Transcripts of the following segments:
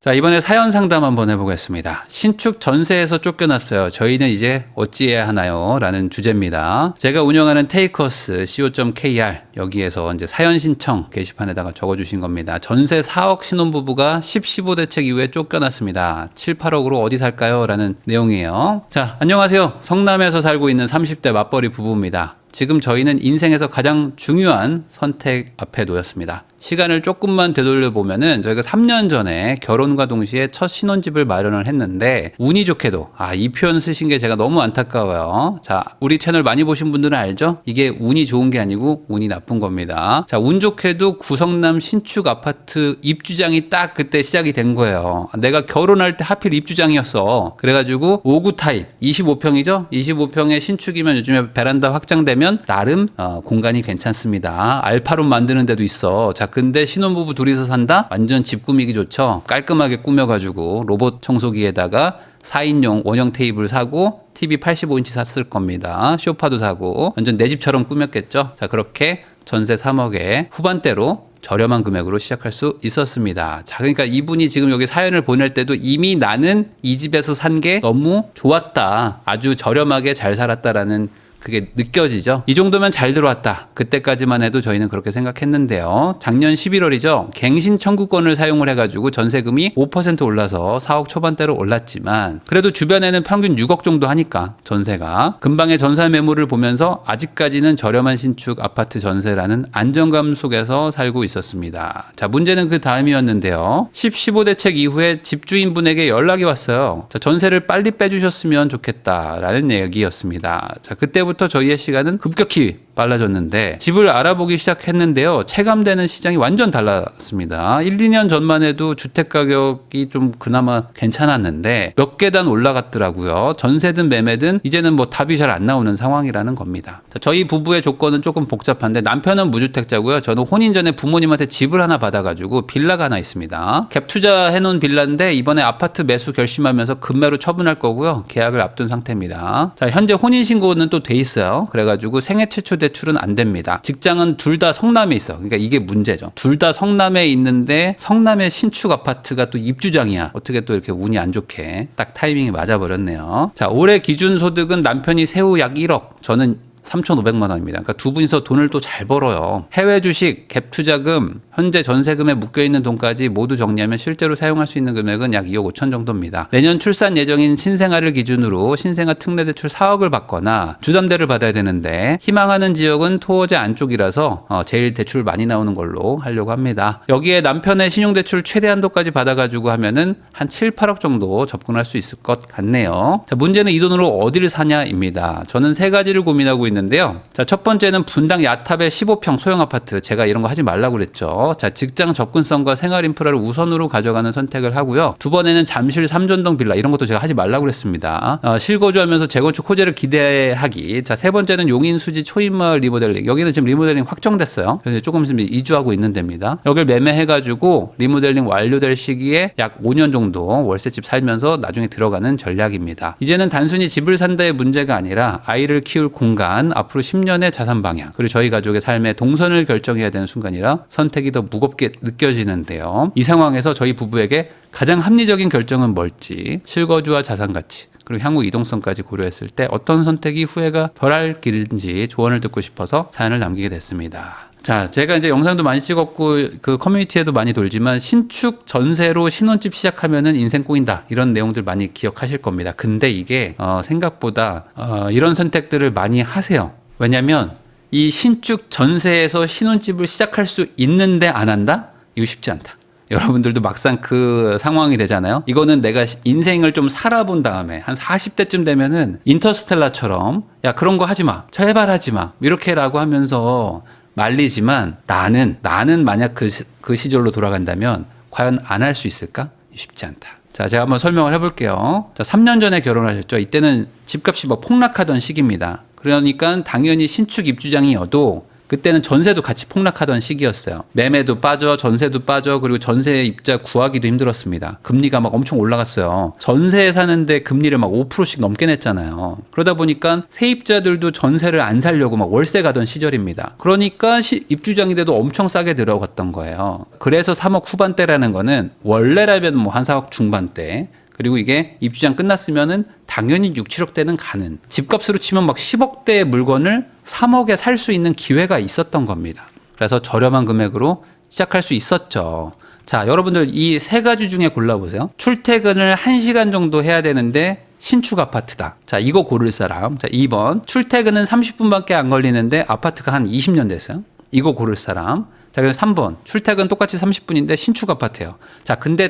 자, 이번에 사연 상담 한번 해보겠습니다. 신축 전세에서 쫓겨났어요. 저희는 이제 어찌해야 하나요? 라는 주제입니다. 제가 운영하는 테이커스 co.kr 여기에서 이제 사연 신청 게시판에다가 적어주신 겁니다. 전세 4억 신혼부부가 10-15 대책 이후에 쫓겨났습니다. 7, 8억으로 어디 살까요? 라는 내용이에요. 자, 안녕하세요. 성남에서 살고 있는 30대 맞벌이 부부입니다. 지금 저희는 인생에서 가장 중요한 선택 앞에 놓였습니다. 시간을 조금만 되돌려 보면은 저희가 3년 전에 결혼과 동시에 첫 신혼집을 마련을 했는데 운이 좋게도 이 표현 쓰신 게 제가 너무 안타까워요. 자, 우리 채널 많이 보신 분들은 알죠? 이게 운이 좋은 게 아니고 운이 나쁜 겁니다. 자, 운 좋게도 구성남 신축 아파트 입주장이 딱 그때 시작이 된 거예요. 내가 결혼할 때 하필 입주장이었어. 그래가지고 5구 타입 25평이죠? 25평의 신축이면 요즘에 베란다 확장되면 나름 공간이 괜찮습니다. 알파룸 만드는 데도 있어. 자, 근데 신혼부부 둘이서 산다? 완전 집 꾸미기 좋죠? 깔끔하게 꾸며가지고 로봇 청소기에다가 4인용 원형 테이블 사고 TV 85인치 샀을 겁니다. 소파도 사고 완전 내 집처럼 꾸몄겠죠? 자, 그렇게 전세 3억에 후반대로 저렴한 금액으로 시작할 수 있었습니다. 자, 그러니까 이분이 지금 여기 사연을 보낼 때도 이미 나는 이 집에서 산 게 너무 좋았다. 아주 저렴하게 잘 살았다라는 그게 느껴지죠. 이 정도면 잘 들어왔다. 그때까지만 해도 저희는 그렇게 생각했는데요. 작년 11월이죠. 갱신 청구권을 사용을 해가지고 전세금이 5% 올라서 4억 초반대로 올랐지만 그래도 주변에는 평균 6억 정도 하니까 전세가 근방의 전세 매물을 보면서 아직까지는 저렴한 신축 아파트 전세라는 안정감 속에서 살고 있었습니다. 자, 문제는 그 다음이었는데요. 10-15 대책 이후에 집주인분에게 연락이 왔어요. 자, 전세를 빨리 빼주셨으면 좋겠다라는 얘기였습니다. 자, 그때부터 저희의 시간은 급격히 빨라졌는데 집을 알아보기 시작했는데요. 체감되는 시장이 완전 달랐습니다. 1, 2년 전만 해도 주택 가격이 좀 그나마 괜찮았는데 몇 계단 올라갔더라고요. 전세든 매매든 이제는 뭐 답이 잘 안 나오는 상황이라는 겁니다. 자, 저희 부부의 조건은 조금 복잡한데 남편은 무주택자고요. 저는 혼인 전에 부모님한테 집을 하나 받아가지고 빌라가 하나 있습니다. 갭 투자해놓은 빌라인데 이번에 아파트 매수 결심하면서 급매로 처분할 거고요. 계약을 앞둔 상태입니다. 자, 현재 혼인신고는 또 돼 있어요. 그래가지고 생애 최초 대출은 안 됩니다. 직장은 둘 다 성남에 있어. 그러니까 이게 문제죠. 둘 다 성남에 있는데 성남의 신축 아파트가 또 입주장이야. 어떻게 또 이렇게 운이 안 좋게 딱 타이밍이 맞아버렸네요. 자, 올해 기준 소득은 남편이 세후 약 1억, 저는 3,500만 원입니다. 그러니까 두 분이서 돈을 또 잘 벌어요. 해외 주식, 갭 투자금, 현재 전세금에 묶여있는 돈까지 모두 정리하면 실제로 사용할 수 있는 금액은 약 2억 5천 정도입니다. 내년 출산 예정인 신생아를 기준으로 신생아 특례대출 4억을 받거나 주담대를 받아야 되는데 희망하는 지역은 토어제 안쪽이라서 제일 대출 많이 나오는 걸로 하려고 합니다. 여기에 남편의 신용대출 최대 한도까지 받아가지고 하면은 한 7, 8억 정도 접근할 수 있을 것 같네요. 자, 문제는 이 돈으로 어디를 사냐입니다. 저는 세 가지를 고민하고 있는데요. 자, 첫 번째는 분당 야탑의 15평 소형 아파트. 제가 이런 거 하지 말라고 그랬죠. 자, 직장 접근성과 생활 인프라를 우선으로 가져가는 선택을 하고요. 두 번에는 잠실 삼전동 빌라 이런 것도 제가 하지 말라고 그랬습니다. 실거주하면서 재건축 호재를 기대하기. 자, 세 번째는 용인 수지 초인마을 리모델링. 여기는 지금 리모델링 확정됐어요. 그래서 조금 있으면 이주하고 있는 데입니다. 여기를 매매해가지고 리모델링 완료될 시기에 약 5년 정도 월세집 살면서 나중에 들어가는 전략입니다. 이제는 단순히 집을 산다의 문제가 아니라 아이를 키울 공간, 앞으로 10년의 자산 방향, 그리고 저희 가족의 삶의 동선을 결정해야 되는 순간이라 선택이 더 무겁게 느껴지는데요. 이 상황에서 저희 부부에게 가장 합리적인 결정은 뭘지, 실거주와 자산 가치, 그리고 향후 이동성까지 고려했을 때 어떤 선택이 후회가 덜할 길인지 조언을 듣고 싶어서 사연을 남기게 됐습니다. 자, 제가 이제 영상도 많이 찍었고 그 커뮤니티에도 많이 돌지만 신축 전세로 신혼집 시작하면은 인생 꼬인다 이런 내용들 많이 기억하실 겁니다. 근데 이게 생각보다 이런 선택들을 많이 하세요. 왜냐면 이 신축 전세에서 신혼집을 시작할 수 있는데 안 한다? 이거 쉽지 않다. 여러분들도 막상 그 상황이 되잖아요. 이거는 내가 인생을 좀 살아본 다음에 한 40대쯤 되면은 인터스텔라처럼 야, 그런 거 하지 마. 제발 하지 마. 이렇게라고 하면서 말리지만 나는 만약 그 시절로 돌아간다면 과연 안 할 수 있을까? 쉽지 않다. 자, 제가 한번 설명을 해볼게요. 자, 3년 전에 결혼하셨죠. 이때는 집값이 막 폭락하던 시기입니다. 그러니까 당연히 신축 입주장이어도 그때는 전세도 같이 폭락하던 시기였어요. 매매도 빠져, 전세도 빠져, 그리고 전세 입자 구하기도 힘들었습니다. 금리가 막 엄청 올라갔어요. 전세 사는데 금리를 막 5%씩 넘게 냈잖아요. 그러다 보니까 세입자들도 전세를 안 살려고 막 월세 가던 시절입니다. 그러니까 입주장인데도 엄청 싸게 들어갔던 거예요. 그래서 3억 후반대라는 거는 원래라면 뭐 한 4억 중반대, 그리고 이게 입주장 끝났으면은 당연히 6, 7억대는 가는, 집값으로 치면 막 10억대의 물건을 3억에 살 수 있는 기회가 있었던 겁니다. 그래서 저렴한 금액으로 시작할 수 있었죠. 자, 여러분들 이 세 가지 중에 골라보세요. 출퇴근을 1시간 정도 해야 되는데 신축 아파트다. 자, 이거 고를 사람. 자, 2번. 출퇴근은 30분밖에 안 걸리는데 아파트가 한 20년 됐어요. 이거 고를 사람. 자, 그럼 3번. 출퇴근 똑같이 30분인데 신축 아파트예요. 자, 근데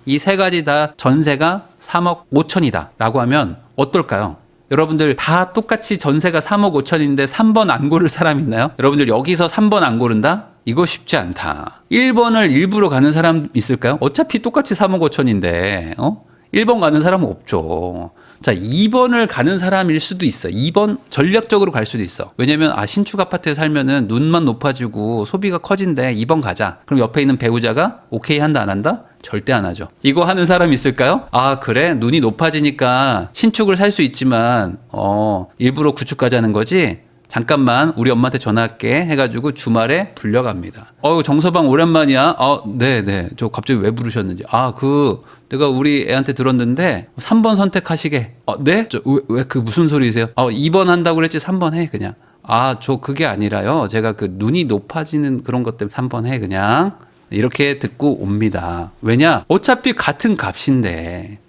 이 세 가지 다 전세가 3억 5천이다 라고 하면 어떨까요? 여러분들 다 똑같이 전세가 3억 5천인데 3번 안 고를 사람 있나요? 여러분들 여기서 3번 안 고른다? 이거 쉽지 않다. 1번을 일부러 가는 사람 있을까요? 어차피 똑같이 3억 5천인데 1번 가는 사람은 없죠. 자, 2번을 가는 사람일 수도 있어. 2번 전략적으로 갈 수도 있어. 왜냐면 신축 아파트에 살면은 눈만 높아지고 소비가 커진대. 2번 가자. 그럼 옆에 있는 배우자가 오케이 한다 안 한다? 절대 안 하죠. 이거 하는 사람 있을까요? 아, 그래? 눈이 높아지니까 신축을 살 수 있지만 일부러 구축 가자는 거지? 잠깐만 우리 엄마한테 전화할게 해가지고 주말에 불려갑니다. 정서방 오랜만이야. 네네. 저 갑자기 왜 부르셨는지. 내가 우리 애한테 들었는데 3번 선택하시게. 네? 왜 그 무슨 소리세요? 2번 한다고 그랬지 3번 해 그냥. 저 그게 아니라요. 제가 그 눈이 높아지는 그런 것 때문에 3번 해 그냥. 이렇게 듣고 옵니다. 왜냐? 어차피 같은 값인데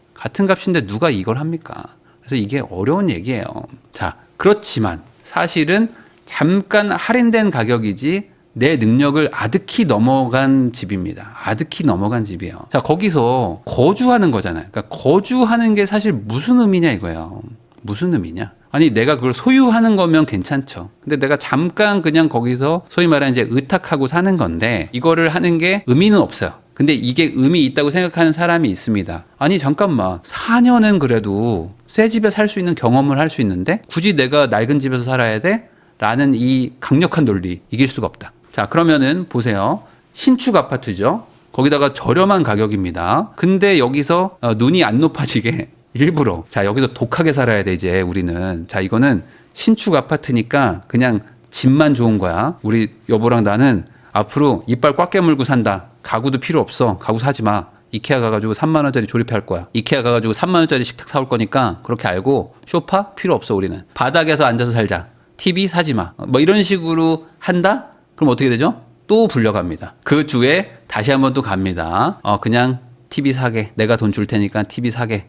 누가 이걸 합니까? 그래서 이게 어려운 얘기예요. 자, 그렇지만 사실은 잠깐 할인된 가격이지 내 능력을 아득히 넘어간 집입니다. 아득히 넘어간 집이에요. 자, 거기서 거주하는 거잖아요. 그러니까 거주하는 게 사실 무슨 의미냐 이거예요. 무슨 의미냐? 아니, 내가 그걸 소유하는 거면 괜찮죠. 근데 내가 잠깐 그냥 거기서 소위 말하는 이제 의탁하고 사는 건데 이거를 하는 게 의미는 없어요. 근데 이게 의미 있다고 생각하는 사람이 있습니다. 아니, 잠깐만. 4년은 그래도 새 집에 살 수 있는 경험을 할 수 있는데 굳이 내가 낡은 집에서 살아야 돼? 라는 이 강력한 논리, 이길 수가 없다. 자, 그러면은 보세요. 신축 아파트죠. 거기다가 저렴한 가격입니다. 근데 여기서 눈이 안 높아지게 일부러, 자, 여기서 독하게 살아야 돼 이제 우리는. 자, 이거는 신축 아파트니까 그냥 집만 좋은 거야. 우리 여보랑 나는 앞으로 이빨 꽉 깨물고 산다. 가구도 필요 없어. 가구 사지 마. 이케아 가가지고 3만 원짜리 조립할 거야. 이케아 가가지고 3만 원짜리 식탁 사올 거니까 그렇게 알고, 소파 필요 없어 우리는. 바닥에서 앉아서 살자. TV 사지 마. 뭐 이런 식으로 한다? 그럼 어떻게 되죠? 또 불려갑니다. 그 주에 다시 한번 또 갑니다. 그냥 TV 사게. 내가 돈 줄 테니까 TV 사게.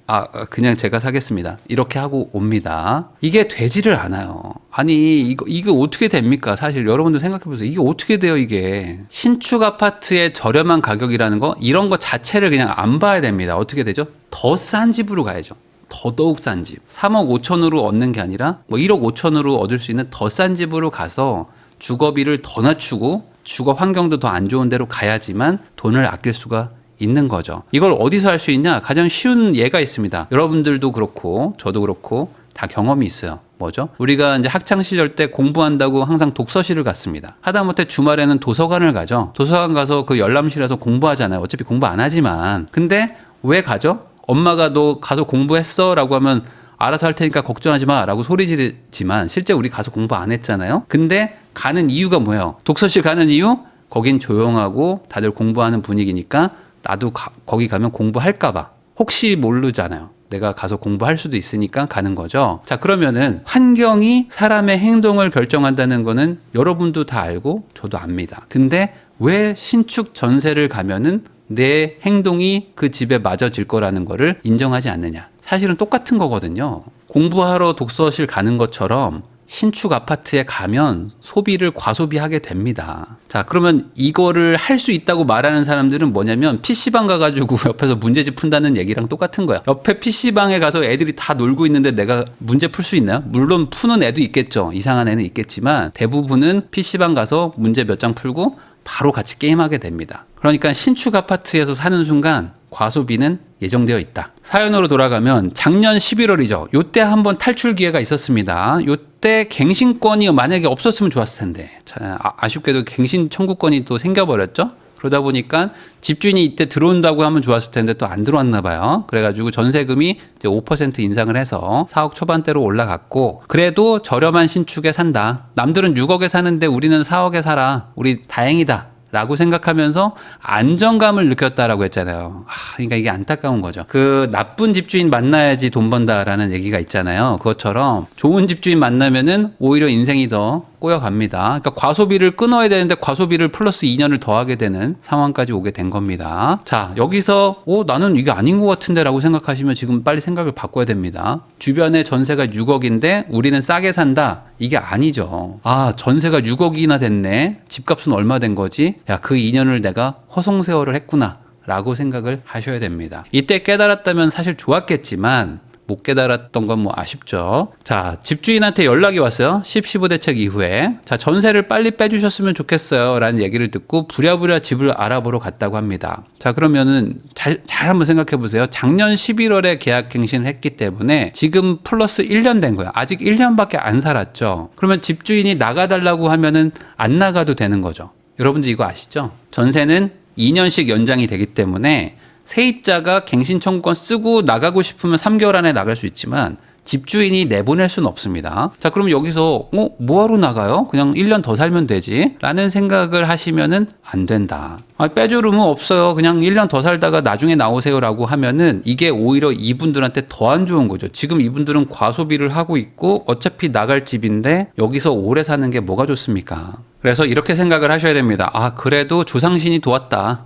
그냥 제가 사겠습니다. 이렇게 하고 옵니다. 이게 되지를 않아요. 아니, 이거 어떻게 됩니까? 사실 여러분들 생각해 보세요. 이게 어떻게 돼요, 이게? 신축 아파트의 저렴한 가격이라는 거, 이런 거 자체를 그냥 안 봐야 됩니다. 어떻게 되죠? 더 싼 집으로 가야죠. 더더욱 싼 집. 3억 5천으로 얻는 게 아니라 뭐 1억 5천으로 얻을 수 있는 더 싼 집으로 가서 주거비를 더 낮추고 주거 환경도 더 안 좋은 데로 가야지만 돈을 아낄 수가 있는 거죠. 이걸 어디서 할 수 있냐? 가장 쉬운 예가 있습니다. 여러분들도 그렇고 저도 그렇고 다 경험이 있어요. 뭐죠? 우리가 이제 학창 시절 때 공부한다고 항상 독서실을 갔습니다. 하다못해 주말에는 도서관을 가죠. 도서관 가서 그 열람실에서 공부하잖아요. 어차피 공부 안 하지만. 근데 왜 가죠? 엄마가 너 가서 공부했어? 라고 하면 알아서 할 테니까 걱정하지 마 라고 소리 지르지만 실제 우리 가서 공부 안 했잖아요. 근데 가는 이유가 뭐예요? 독서실 가는 이유? 거긴 조용하고 다들 공부하는 분위기니까 나도 거기 가면 공부할까 봐. 혹시 모르잖아요. 내가 가서 공부할 수도 있으니까 가는 거죠. 자, 그러면은 환경이 사람의 행동을 결정한다는 거는 여러분도 다 알고 저도 압니다. 근데 왜 신축 전세를 가면은 내 행동이 그 집에 맞아질 거라는 거를 인정하지 않느냐. 사실은 똑같은 거거든요. 공부하러 독서실 가는 것처럼 신축 아파트에 가면 소비를 과소비하게 됩니다. 자, 그러면 이거를 할 수 있다고 말하는 사람들은 뭐냐면 PC방 가가지고 옆에서 문제집 푼다는 얘기랑 똑같은 거야. 옆에 PC방에 가서 애들이 다 놀고 있는데 내가 문제 풀 수 있나요? 물론 푸는 애도 있겠죠. 이상한 애는 있겠지만 대부분은 PC방 가서 문제 몇 장 풀고 바로 같이 게임하게 됩니다. 그러니까 신축 아파트에서 사는 순간 과소비는 예정되어 있다. 사연으로 돌아가면 작년 11월이죠. 요때 한번 탈출 기회가 있었습니다. 그때 갱신권이 만약에 없었으면 좋았을 텐데 아쉽게도 갱신 청구권이 또 생겨버렸죠. 그러다 보니까 집주인이 이때 들어온다고 하면 좋았을 텐데 또 안 들어왔나 봐요. 그래가지고 전세금이 이제 5% 인상을 해서 4억 초반대로 올라갔고, 그래도 저렴한 신축에 산다. 남들은 6억에 사는데 우리는 4억에 살아. 우리 다행이다. 라고 생각하면서 안정감을 느꼈다라고 했잖아요. 그러니까 이게 안타까운 거죠. 그 나쁜 집주인 만나야지 돈 번다라는 얘기가 있잖아요. 그것처럼 좋은 집주인 만나면은 오히려 인생이 더 꼬여갑니다. 그러니까 과소비를 끊어야 되는데 과소비를 플러스 2년을 더하게 되는 상황까지 오게 된 겁니다. 자, 여기서 나는 이게 아닌 것 같은데 라고 생각하시면 지금 빨리 생각을 바꿔야 됩니다. 주변에 전세가 6억인데 우리는 싸게 산다. 이게 아니죠. 전세가 6억이나 됐네. 집값은 얼마 된 거지? 야, 그 2년을 내가 허송세월을 했구나 라고 생각을 하셔야 됩니다. 이때 깨달았다면 사실 좋았겠지만 못 깨달았던 건 뭐 아쉽죠. 자, 집주인한테 연락이 왔어요. 15 대책 이후에. 자, 전세를 빨리 빼주셨으면 좋겠어요 라는 얘기를 듣고 부랴부랴 집을 알아보러 갔다고 합니다. 자, 그러면은 잘 한번 생각해 보세요. 작년 11월에 계약 갱신을 했기 때문에 지금 플러스 1년 된 거예요. 아직 1년밖에 안 살았죠. 그러면 집주인이 나가달라고 하면은 안 나가도 되는 거죠. 여러분들 이거 아시죠? 전세는 2년씩 연장이 되기 때문에 세입자가 갱신 청구권 쓰고 나가고 싶으면 3개월 안에 나갈 수 있지만 집주인이 내보낼 수는 없습니다. 자, 그럼 여기서 뭐하러 나가요? 그냥 1년 더 살면 되지 라는 생각을 하시면은 안 된다. 빼줄 의무 없어요. 그냥 1년 더 살다가 나중에 나오세요 라고 하면은 이게 오히려 이분들한테 더 안 좋은 거죠. 지금 이분들은 과소비를 하고 있고 어차피 나갈 집인데 여기서 오래 사는 게 뭐가 좋습니까? 그래서 이렇게 생각을 하셔야 됩니다. 그래도 조상신이 도왔다.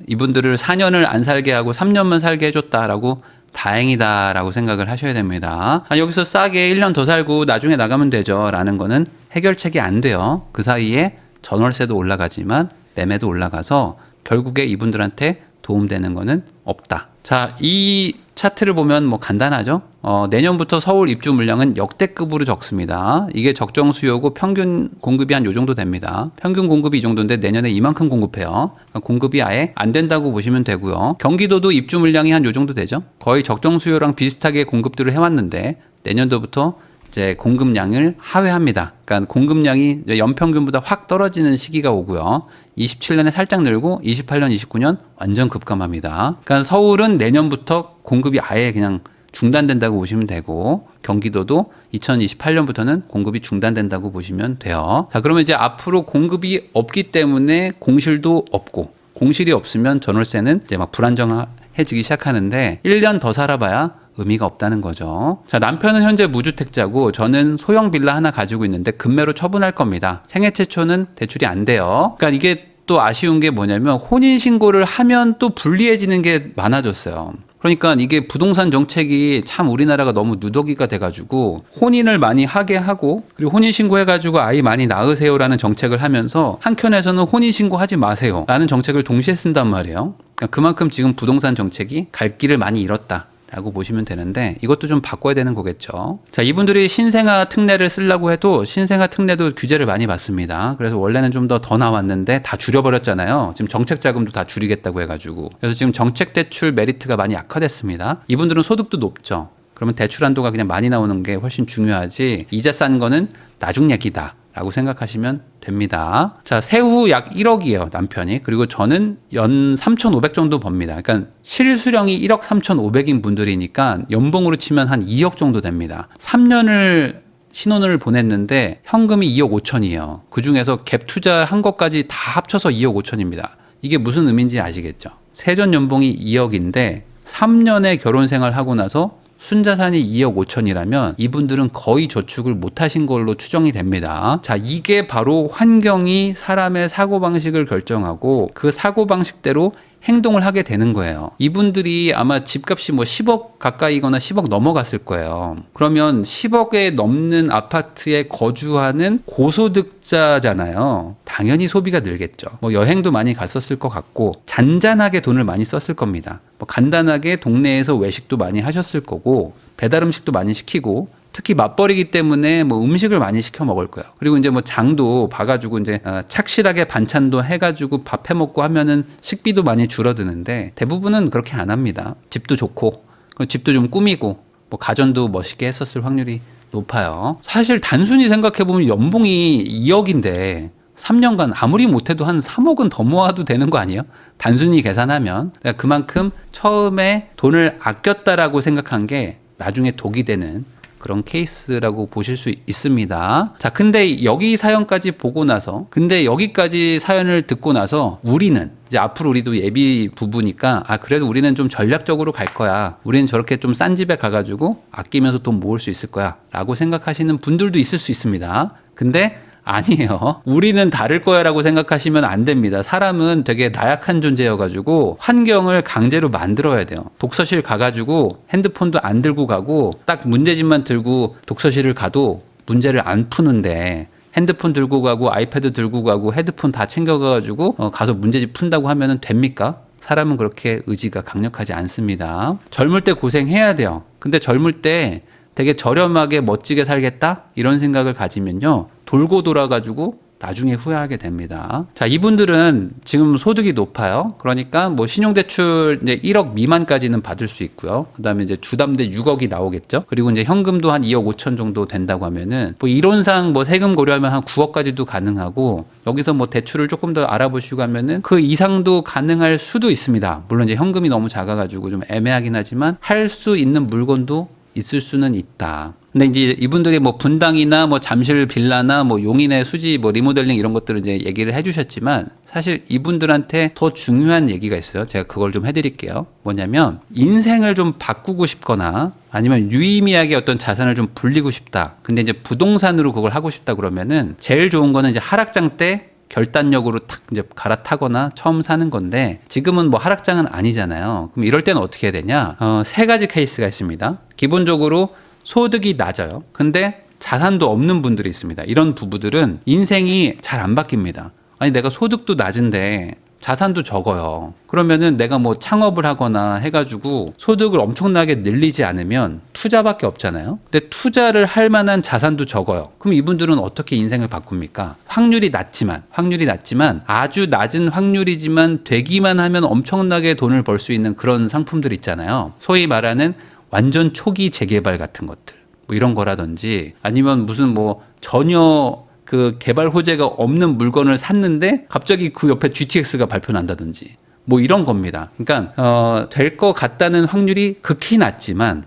이분들을 4년을 안 살게 하고 3년만 살게 해줬다라고 다행이다라고 생각을 하셔야 됩니다. 여기서 싸게 1년 더 살고 나중에 나가면 되죠 라는 거는 해결책이 안 돼요. 그 사이에 전월세도 올라가지만 매매도 올라가서 결국에 이분들한테 도움되는 거는 없다. 자, 이 차트를 보면 뭐 간단하죠. 내년부터 서울 입주 물량은 역대급으로 적습니다. 이게 적정 수요고 평균 공급이 한 요 정도 됩니다. 평균 공급이 이 정도인데 내년에 이만큼 공급해요. 그러니까 공급이 아예 안 된다고 보시면 되고요. 경기도도 입주 물량이 한 요 정도 되죠. 거의 적정 수요랑 비슷하게 공급들을 해왔는데 내년도부터 이제 공급량을 하회합니다. 그러니까 공급량이 연평균보다 확 떨어지는 시기가 오고요. 27년에 살짝 늘고 28년, 29년 완전 급감합니다. 그러니까 서울은 내년부터 공급이 아예 그냥 중단된다고 보시면 되고 경기도도 2028년부터는 공급이 중단된다고 보시면 돼요. 자, 그러면 이제 앞으로 공급이 없기 때문에 공실도 없고 공실이 없으면 전월세는 이제 막 불안정해지기 시작하는데 1년 더 살아봐야 의미가 없다는 거죠. 자, 남편은 현재 무주택자고 저는 소형 빌라 하나 가지고 있는데 급매로 처분할 겁니다. 생애 최초는 대출이 안 돼요. 그러니까 이게 또 아쉬운 게 뭐냐면 혼인신고를 하면 또 불리해지는 게 많아졌어요. 그러니까 이게 부동산 정책이 참 우리나라가 너무 누더기가 돼가지고 혼인을 많이 하게 하고 그리고 혼인신고 해가지고 아이 많이 낳으세요라는 정책을 하면서 한켠에서는 혼인신고 하지 마세요 라는 정책을 동시에 쓴단 말이에요. 그러니까 그만큼 지금 부동산 정책이 갈 길을 많이 잃었다 라고 보시면 되는데 이것도 좀 바꿔야 되는 거겠죠. 자, 이분들이 신생아 특례를 쓰려고 해도 신생아 특례도 규제를 많이 받습니다. 그래서 원래는 좀 더 나왔는데 다 줄여버렸잖아요. 지금 정책 자금도 다 줄이겠다고 해가지고. 그래서 지금 정책 대출 메리트가 많이 약화됐습니다. 이분들은 소득도 높죠. 그러면 대출 한도가 그냥 많이 나오는 게 훨씬 중요하지 이자 싼 거는 나중 얘기다 라고 생각하시면 됩니다. 자, 세후 약 1억이에요, 남편이. 그리고 저는 연 3,500 정도 법니다. 그러니까 실수령이 1억 3,500인 분들이니까 연봉으로 치면 한 2억 정도 됩니다. 3년을 신혼을 보냈는데 현금이 2억 5천이에요. 그중에서 갭 투자한 것까지 다 합쳐서 2억 5천입니다. 이게 무슨 의미인지 아시겠죠? 세전 연봉이 2억인데 3년의 결혼 생활하고 나서 순자산이 2억 5천이라면 이분들은 거의 저축을 못하신 걸로 추정이 됩니다. 자, 이게 바로 환경이 사람의 사고방식을 결정하고 그 사고방식대로 행동을 하게 되는 거예요. 이분들이 아마 집값이 뭐 10억 가까이거나 10억 넘어갔을 거예요. 그러면 10억에 넘는 아파트에 거주하는 고소득자잖아요. 당연히 소비가 늘겠죠. 뭐 여행도 많이 갔었을 것 같고 잔잔하게 돈을 많이 썼을 겁니다. 뭐 간단하게 동네에서 외식도 많이 하셨을 거고 배달 음식도 많이 시키고 특히 맞벌이기 때문에 뭐 음식을 많이 시켜 먹을 거예요. 그리고 이제 뭐 장도 봐가지고 이제 착실하게 반찬도 해가지고 밥 해 먹고 하면은 식비도 많이 줄어드는데 대부분은 그렇게 안 합니다. 집도 좋고 집도 좀 꾸미고 뭐 가전도 멋있게 했었을 확률이 높아요. 사실 단순히 생각해보면 연봉이 2억인데 3년간 아무리 못해도 한 3억은 더 모아도 되는 거 아니에요? 단순히 계산하면. 그러니까 그만큼 처음에 돈을 아꼈다라고 생각한 게 나중에 독이 되는 그런 케이스라고 보실 수 있습니다. 자, 근데 여기 사연까지 보고 나서, 근데 여기까지 사연을 듣고 나서 우리는 이제 앞으로 우리도 예비 부부니까 그래도 우리는 좀 전략적으로 갈 거야. 우리는 저렇게 좀 싼 집에 가가지고 아끼면서 돈 모을 수 있을 거야. 라고 생각하시는 분들도 있을 수 있습니다. 근데 아니에요. 우리는 다를 거야 라고 생각하시면 안 됩니다. 사람은 되게 나약한 존재여가지고 환경을 강제로 만들어야 돼요. 독서실 가가지고 핸드폰도 안 들고 가고 딱 문제집만 들고 독서실을 가도 문제를 안 푸는데 핸드폰 들고 가고 아이패드 들고 가고 헤드폰 다 챙겨가가지고 가서 문제집 푼다고 하면 됩니까? 사람은 그렇게 의지가 강력하지 않습니다. 젊을 때 고생해야 돼요. 근데 젊을 때 되게 저렴하게 멋지게 살겠다? 이런 생각을 가지면요. 돌고 돌아가지고 나중에 후회하게 됩니다. 자, 이분들은 지금 소득이 높아요. 그러니까 뭐 신용대출 이제 1억 미만까지는 받을 수 있고요. 그 다음에 이제 주담대 6억이 나오겠죠. 그리고 이제 현금도 한 2억 5천 정도 된다고 하면은 뭐 이론상 뭐 세금 고려하면 한 9억까지도 가능하고 여기서 뭐 대출을 조금 더 알아보시고 하면은 그 이상도 가능할 수도 있습니다. 물론 이제 현금이 너무 작아가지고 좀 애매하긴 하지만 할 수 있는 물건도 있을 수는 있다. 근데 이제 이분들이 뭐 분당이나 뭐 잠실 빌라나 뭐 용인의 수지 뭐 리모델링 이런 것들을 이제 얘기를 해주셨지만 사실 이분들한테 더 중요한 얘기가 있어요. 제가 그걸 좀 해드릴게요. 뭐냐면 인생을 좀 바꾸고 싶거나 아니면 유의미하게 어떤 자산을 좀 불리고 싶다. 근데 이제 부동산으로 그걸 하고 싶다 그러면은 제일 좋은 거는 이제 하락장 때 결단력으로 탁 이제 갈아타거나 처음 사는 건데 지금은 뭐 하락장은 아니잖아요. 그럼 이럴 때는 어떻게 해야 되냐? 세 가지 케이스가 있습니다. 기본적으로 소득이 낮아요. 근데 자산도 없는 분들이 있습니다. 이런 부부들은 인생이 잘 안 바뀝니다. 아니 내가 소득도 낮은데 자산도 적어요. 그러면은 내가 뭐 창업을 하거나 해가지고 소득을 엄청나게 늘리지 않으면 투자밖에 없잖아요. 근데 투자를 할 만한 자산도 적어요. 그럼 이분들은 어떻게 인생을 바꿉니까? 확률이 낮지만 아주 낮은 확률이지만 되기만 하면 엄청나게 돈을 벌 수 있는 그런 상품들 있잖아요. 소위 말하는 완전 초기 재개발 같은 것들. 뭐 이런 거라든지 아니면 무슨 뭐 전혀 그 개발 호재가 없는 물건을 샀는데 갑자기 그 옆에 GTX가 발표난다든지 뭐 이런 겁니다. 그러니까 될 것 같다는 확률이 극히 낮지만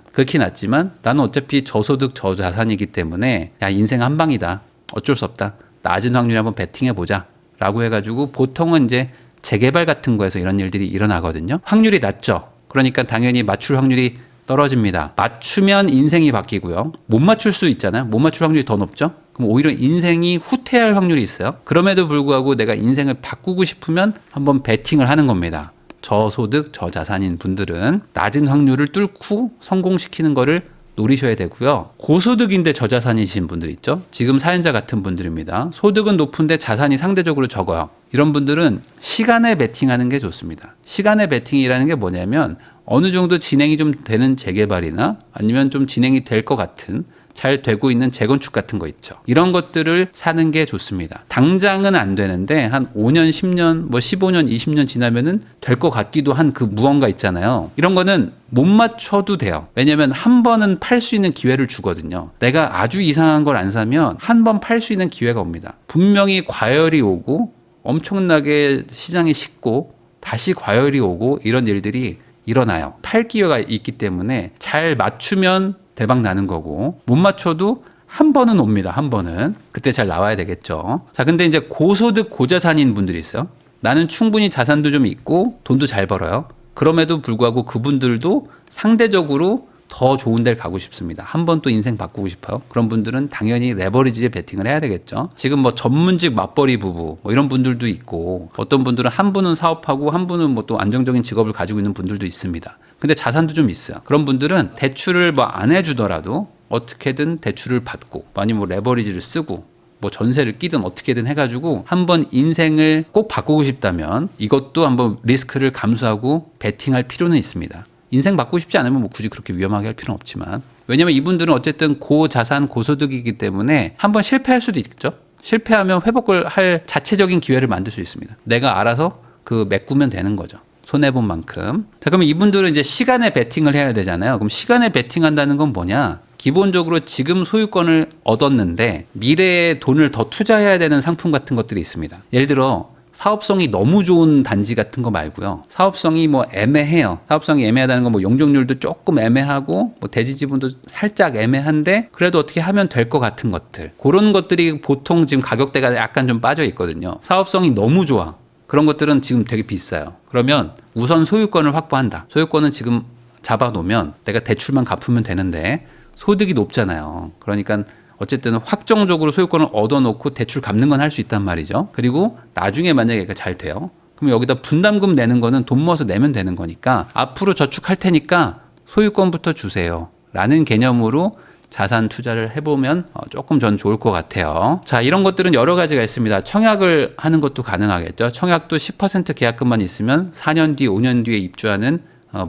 나는 어차피 저소득 저자산이기 때문에 야 인생 한 방이다. 어쩔 수 없다. 낮은 확률에 한번 베팅해 보자. 라고 해가지고 보통은 이제 재개발 같은 거에서 이런 일들이 일어나거든요. 확률이 낮죠. 그러니까 당연히 맞출 확률이 떨어집니다. 맞추면 인생이 바뀌고요. 못 맞출 수 있잖아요. 못 맞출 확률이 더 높죠. 그럼 오히려 인생이 후퇴할 확률이 있어요. 그럼에도 불구하고 내가 인생을 바꾸고 싶으면 한번 베팅을 하는 겁니다. 저소득, 저자산인 분들은 낮은 확률을 뚫고 성공시키는 거를 노리셔야 되고요. 고소득인데 저자산이신 분들 있죠. 지금 사연자 같은 분들입니다. 소득은 높은데 자산이 상대적으로 적어요. 이런 분들은 시간에 베팅하는 게 좋습니다. 시간에 베팅이라는 게 뭐냐면 어느 정도 진행이 좀 되는 재개발이나 아니면 좀 진행이 될 것 같은 잘 되고 있는 재건축 같은 거 있죠. 이런 것들을 사는 게 좋습니다. 당장은 안 되는데 한 5년, 10년, 뭐 15년, 20년 지나면은 될 것 같기도 한 그 무언가 있잖아요. 이런 거는 못 맞춰도 돼요. 왜냐면 한 번은 팔 수 있는 기회를 주거든요. 내가 아주 이상한 걸 안 사면 한 번 팔 수 있는 기회가 옵니다. 분명히 과열이 오고 엄청나게 시장이 식고 다시 과열이 오고 이런 일들이 일어나요. 탈 기회가 있기 때문에 잘 맞추면 대박 나는 거고 못 맞춰도 한 번은 옵니다. 한 번은. 그때 잘 나와야 되겠죠. 자, 근데 이제 고소득 고자산인 분들이 있어요. 나는 충분히 자산도 좀 있고 돈도 잘 벌어요. 그럼에도 불구하고 그분들도 상대적으로 더 좋은 데를 가고 싶습니다. 한 번 또 인생 바꾸고 싶어요. 그런 분들은 당연히 레버리지에 베팅을 해야 되겠죠. 지금 뭐 전문직 맞벌이 부부 뭐 이런 분들도 있고 어떤 분들은 한 분은 사업하고 한 분은 뭐 또 안정적인 직업을 가지고 있는 분들도 있습니다. 근데 자산도 좀 있어요. 그런 분들은 대출을 뭐 안 해주더라도 어떻게든 대출을 받고 아니면 뭐 레버리지를 쓰고 뭐 전세를 끼든 어떻게든 해가지고 한번 인생을 꼭 바꾸고 싶다면 이것도 한번 리스크를 감수하고 베팅할 필요는 있습니다. 인생 바꾸고 싶지 않으면 뭐 굳이 그렇게 위험하게 할 필요는 없지만 왜냐면 이분들은 어쨌든 고자산 고소득이기 때문에 한번 실패할 수도 있죠. 실패하면 회복을 할 자체적인 기회를 만들 수 있습니다. 내가 알아서 그 메꾸면 되는 거죠. 손해본 만큼. 자, 그러면 이분들은 이제 시간에 베팅을 해야 되잖아요. 그럼 시간에 베팅한다는 건 뭐냐? 기본적으로 지금 소유권을 얻었는데 미래에 돈을 더 투자해야 되는 상품 같은 것들이 있습니다. 예를 들어 사업성이 너무 좋은 단지 같은 거 말고요. 사업성이 뭐 애매해요. 사업성이 애매하다는 건 뭐 용적률도 조금 애매하고 뭐 대지 지분도 살짝 애매한데 그래도 어떻게 하면 될 것 같은 것들. 그런 것들이 보통 지금 가격대가 약간 좀 빠져 있거든요. 사업성이 너무 좋아. 그런 것들은 지금 되게 비싸요. 그러면 우선 소유권을 확보한다. 소유권은 지금 잡아놓으면 내가 대출만 갚으면 되는데 소득이 높잖아요. 그러니까 어쨌든 확정적으로 소유권을 얻어놓고 대출 갚는 건 할 수 있단 말이죠. 그리고 나중에 만약에 잘 돼요. 그럼 여기다 분담금 내는 거는 돈 모아서 내면 되는 거니까 앞으로 저축할 테니까 소유권부터 주세요. 라는 개념으로 자산 투자를 해보면 조금 전 좋을 것 같아요. 자, 이런 것들은 여러 가지가 있습니다. 청약을 하는 것도 가능하겠죠. 청약도 10% 계약금만 있으면 4년 뒤, 5년 뒤에 입주하는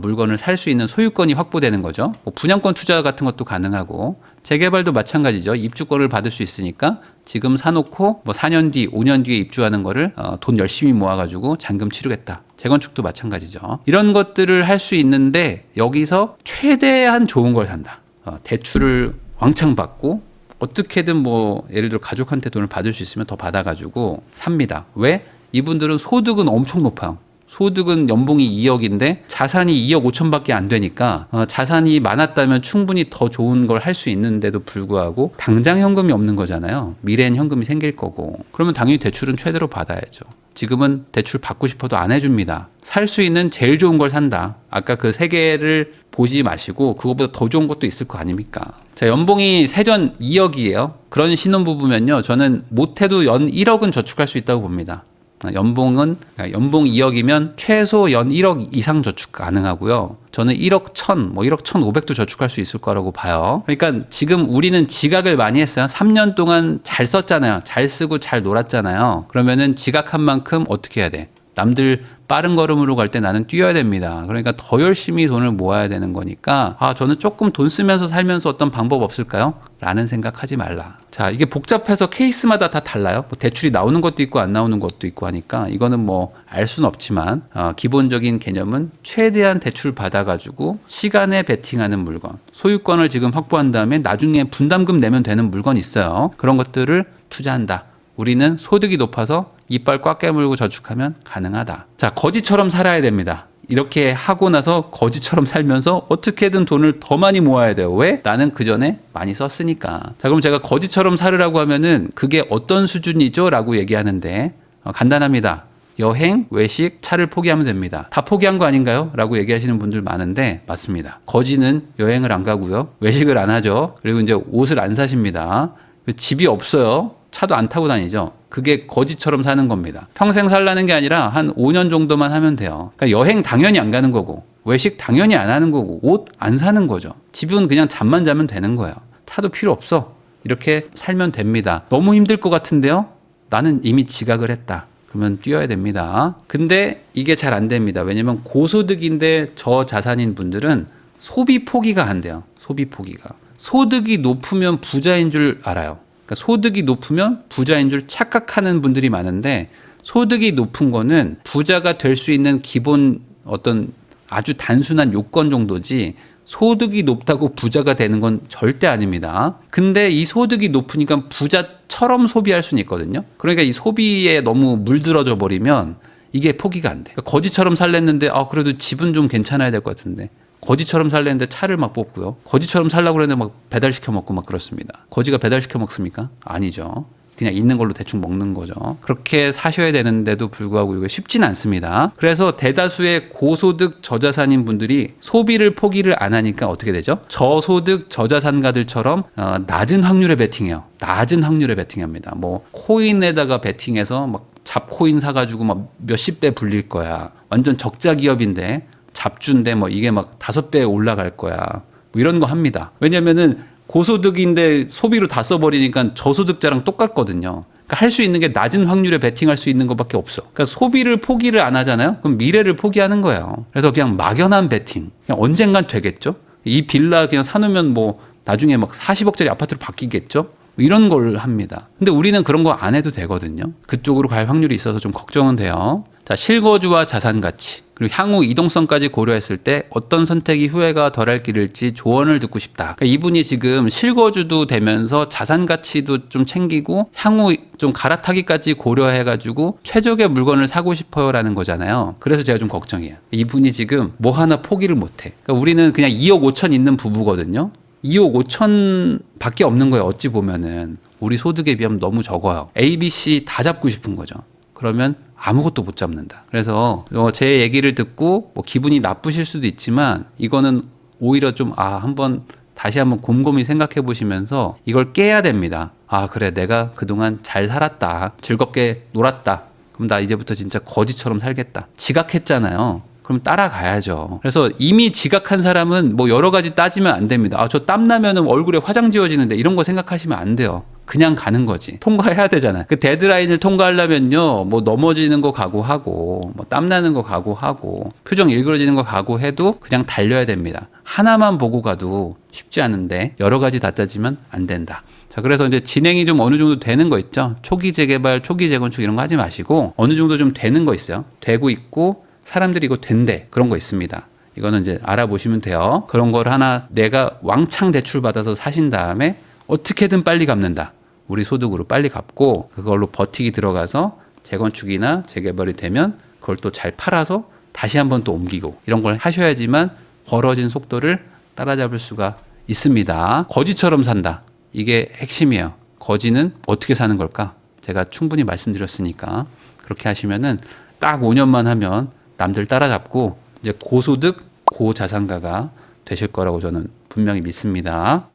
물건을 살 수 있는 소유권이 확보되는 거죠. 뭐 분양권 투자 같은 것도 가능하고 재개발도 마찬가지죠. 입주권을 받을 수 있으니까 지금 사놓고 뭐 4년 뒤, 5년 뒤에 입주하는 거를 돈 열심히 모아가지고 잔금 치르겠다. 재건축도 마찬가지죠. 이런 것들을 할 수 있는데 여기서 최대한 좋은 걸 산다. 대출을 왕창 받고 어떻게든 뭐 예를 들어 가족한테 돈을 받을 수 있으면 더 받아가지고 삽니다. 왜? 이분들은 소득은 엄청 높아요. 소득은 연봉이 2억인데 자산이 2억 5천밖에 안 되니까 자산이 많았다면 충분히 더 좋은 걸 할 수 있는데도 불구하고 당장 현금이 없는 거잖아요. 미래엔 현금이 생길 거고 그러면 당연히 대출은 최대로 받아야죠. 지금은 대출 받고 싶어도 안 해줍니다. 살 수 있는 제일 좋은 걸 산다. 아까 그 세 개를 보지 마시고 그거보다 더 좋은 것도 있을 거 아닙니까? 자, 연봉이 세전 2억이에요. 그런 신혼부부면요. 저는 못해도 연 1억은 저축할 수 있다고 봅니다. 연봉 2억이면 최소 연 1억 이상 저축 가능하고요. 저는 1억 1000, 뭐 1억 1500도 저축할 수 있을 거라고 봐요. 그러니까 지금 우리는 지각을 많이 했어요. 3년 동안 잘 썼잖아요. 잘 쓰고 잘 놀았잖아요. 그러면은 지각한 만큼 어떻게 해야 돼? 남들 빠른 걸음으로 갈 때 나는 뛰어야 됩니다. 그러니까 더 열심히 돈을 모아야 되는 거니까 저는 조금 돈 쓰면서 살면서 어떤 방법 없을까요? 라는 생각하지 말라. 자, 이게 복잡해서 케이스마다 다 달라요. 뭐 대출이 나오는 것도 있고 안 나오는 것도 있고 하니까 이거는 뭐 알 수는 없지만 기본적인 개념은 최대한 대출 받아가지고 시간에 베팅하는 물건, 소유권을 지금 확보한 다음에 나중에 분담금 내면 되는 물건 있어요. 그런 것들을 투자한다. 우리는 소득이 높아서 이빨 꽉 깨물고 저축하면 가능하다. 자, 거지처럼 살아야 됩니다. 이렇게 하고 나서 거지처럼 살면서 어떻게든 돈을 더 많이 모아야 돼요. 왜? 나는 그 전에 많이 썼으니까. 자, 그럼 제가 거지처럼 살으라고 하면은 그게 어떤 수준이죠? 라고 얘기하는데 간단합니다. 여행, 외식, 차를 포기하면 됩니다. 다 포기한 거 아닌가요? 라고 얘기하시는 분들 많은데 맞습니다. 거지는 여행을 안 가고요. 외식을 안 하죠. 그리고 이제 옷을 안 사십니다. 집이 없어요. 차도 안 타고 다니죠. 그게 거지처럼 사는 겁니다. 평생 살라는 게 아니라 한 5년 정도만 하면 돼요. 그러니까 여행 당연히 안 가는 거고 외식 당연히 안 하는 거고 옷 안 사는 거죠. 집은 그냥 잠만 자면 되는 거예요. 차도 필요 없어. 이렇게 살면 됩니다. 너무 힘들 것 같은데요? 나는 이미 지각을 했다. 그러면 뛰어야 됩니다. 근데 이게 잘 안 됩니다. 왜냐면 고소득인데 저자산인 분들은 소비 포기가 안 돼요. 소비 포기가. 소득이 높으면 부자인 줄 알아요. 그러니까 소득이 높으면 부자인 줄 착각하는 분들이 많은데 소득이 높은 거는 부자가 될 수 있는 기본 어떤 아주 단순한 요건 정도지 소득이 높다고 부자가 되는 건 절대 아닙니다. 근데 이 소득이 높으니까 부자처럼 소비할 수는 있거든요. 그러니까 이 소비에 너무 물들어져 버리면 이게 포기가 안 돼. 그러니까 거지처럼 살랬는데 그래도 집은 좀 괜찮아야 될 것 같은데 거지처럼 살랬는데 차를 막 뽑고요. 거지처럼 살려고 그랬는데 막 배달시켜 먹고 막 그렇습니다. 거지가 배달시켜 먹습니까? 아니죠. 그냥 있는 걸로 대충 먹는 거죠. 그렇게 사셔야 되는데도 불구하고 이거 쉽지는 않습니다. 그래서 대다수의 고소득 저자산인 분들이 소비를 포기를 안 하니까 어떻게 되죠? 저소득 저자산가들처럼 낮은 확률에 베팅해요. 낮은 확률에 베팅합니다. 뭐 코인에다가 베팅해서 막 잡코인 사가지고 막 몇십 배 불릴 거야. 완전 적자 기업인데 잡주인데 뭐 이게 막 5배 올라갈 거야. 뭐 이런 거 합니다. 왜냐면은 고소득인데 소비로 다 써버리니까 저소득자랑 똑같거든요. 그러니까 할 수 있는 게 낮은 확률에 베팅할 수 있는 것밖에 없어. 그러니까 소비를 포기를 안 하잖아요. 그럼 미래를 포기하는 거예요. 그래서 그냥 막연한 베팅. 그냥 언젠간 되겠죠. 이 빌라 그냥 사놓으면 뭐 나중에 막 40억짜리 아파트로 바뀌겠죠. 이런 걸 합니다. 근데 우리는 그런 거 안 해도 되거든요. 그쪽으로 갈 확률이 있어서 좀 걱정은 돼요. 자, 실거주와 자산 가치, 그리고 향후 이동성까지 고려했을 때 어떤 선택이 후회가 덜할 길일지 조언을 듣고 싶다. 그러니까 이분이 지금 실거주도 되면서 자산 가치도 좀 챙기고 향후 좀 갈아타기까지 고려해가지고 최적의 물건을 사고 싶어요라는 거잖아요. 그래서 제가 좀 걱정이에요. 이분이 지금 뭐 하나 포기를 못해. 그러니까 우리는 그냥 2억 5천 있는 부부거든요. 2억 5천 밖에 없는 거예요. 어찌 보면은 우리 소득에 비하면 너무 적어요. A, B, C 다 잡고 싶은 거죠. 그러면 아무것도 못 잡는다. 그래서 제 얘기를 듣고 뭐 기분이 나쁘실 수도 있지만 이거는 오히려 좀 한번 다시 한번 곰곰이 생각해 보시면서 이걸 깨야 됩니다. 그래, 내가 그동안 잘 살았다, 즐겁게 놀았다, 그럼 나 이제부터 진짜 거지처럼 살겠다. 지각했잖아요. 그럼 따라가야죠. 그래서 이미 지각한 사람은 뭐 여러 가지 따지면 안 됩니다. 저 땀나면 얼굴에 화장 지워지는데 이런 거 생각하시면 안 돼요. 그냥 가는 거지. 통과해야 되잖아요. 그 데드라인을 통과하려면요, 뭐 넘어지는 거 각오하고, 뭐 땀나는 거 각오하고, 표정 일그러지는 거 각오해도 그냥 달려야 됩니다. 하나만 보고 가도 쉽지 않은데 여러 가지 다 따지면 안 된다. 자, 그래서 이제 진행이 좀 어느 정도 되는 거 있죠. 초기 재개발, 초기 재건축 이런 거 하지 마시고 어느 정도 좀 되는 거 있어요. 되고 있고 사람들이 이거 된대. 그런 거 있습니다. 이거는 이제 알아보시면 돼요. 그런 걸 하나 내가 왕창 대출 받아서 사신 다음에 어떻게든 빨리 갚는다. 우리 소득으로 빨리 갚고 그걸로 버티기 들어가서 재건축이나 재개발이 되면 그걸 또 잘 팔아서 다시 한번 또 옮기고 이런 걸 하셔야지만 벌어진 속도를 따라잡을 수가 있습니다. 거지처럼 산다. 이게 핵심이에요. 거지는 어떻게 사는 걸까? 제가 충분히 말씀드렸으니까 그렇게 하시면은 딱 5년만 하면 남들 따라잡고 이제 고소득, 고자산가가 되실 거라고 저는 분명히 믿습니다.